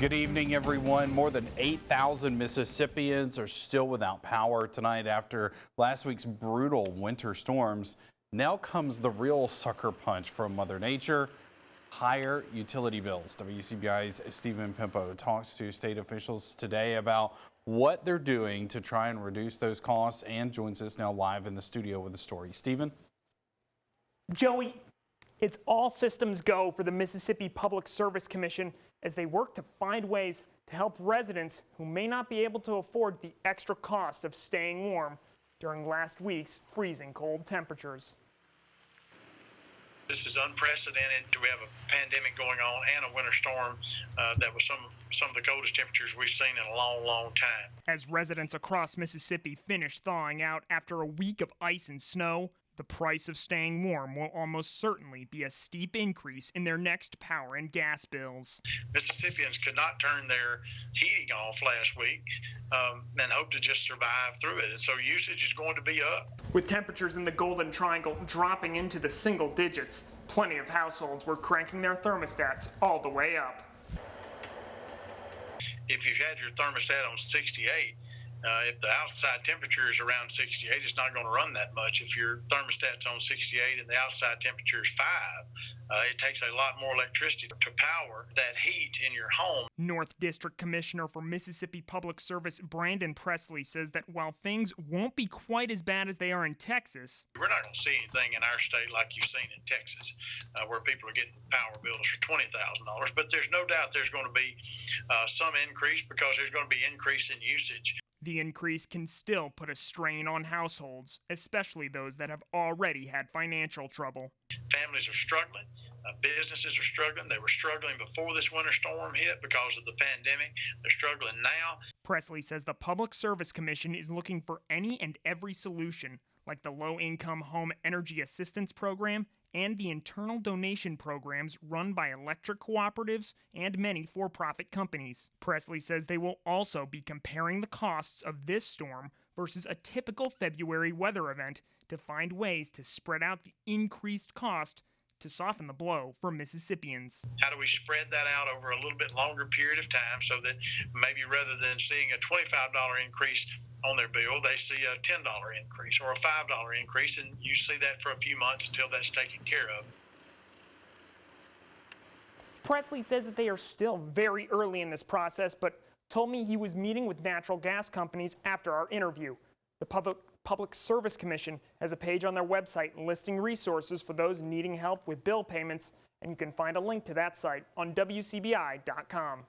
Good evening, everyone. More than 8,000 Mississippians are still without power tonight after last week's brutal winter storms. Now comes the real sucker punch from Mother Nature: higher utility bills. WCBI's Stephen Pimpo talks to state officials today about what they're doing to try and reduce those costs, and joins us now live in the studio with the story. Stephen? Joey, it's all systems go for the Mississippi Public Service Commission as they work to find ways to help residents who may not be able to afford the extra cost of staying warm during last week's freezing cold temperatures. This is unprecedented. We have a pandemic going on and a winter storm that was some of the coldest temperatures we've seen in a long, long time. As residents across Mississippi finish thawing out after a week of ice and snow, the price of staying warm will almost certainly be a steep increase in their next power and gas bills. Mississippians could not turn their heating off last week and hope to just survive through it. And so usage is going to be up. With temperatures in the Golden Triangle dropping into the single digits, plenty of households were cranking their thermostats all the way up. If you've had your thermostat on 68, if the outside temperature is around 68, it's not going to run that much. If your thermostat's on 68 and the outside temperature is 5, it takes a lot more electricity to power that heat in your home. North District Commissioner for Mississippi Public Service Brandon Presley says that while things won't be quite as bad as they are in Texas, we're not going to see anything in our state like you've seen in Texas, where people are getting power bills for $20,000. But there's no doubt there's going to be some increase because there's going to be increase in usage. The increase can still put a strain on households, especially those that have already had financial trouble. Families are struggling. Businesses are struggling. They were struggling before this winter storm hit because of the pandemic. They're struggling now. Presley says the Public Service Commission is looking for any and every solution, like the Low-Income Home Energy Assistance Program and the internal donation programs run by electric cooperatives and many for-profit companies. Presley says they will also be comparing the costs of this storm versus a typical February weather event to find ways to spread out the increased cost to soften the blow for Mississippians. How do we spread that out over a little bit longer period of time so that maybe rather than seeing a $25 increase on their bill, they see a $10 increase or a $5 increase, and you see that for a few months until that's taken care of. Presley says that they are still very early in this process, but told me he was meeting with natural gas companies after our interview. The Public Service Commission has a page on their website listing resources for those needing help with bill payments, and you can find a link to that site on WCBI.com.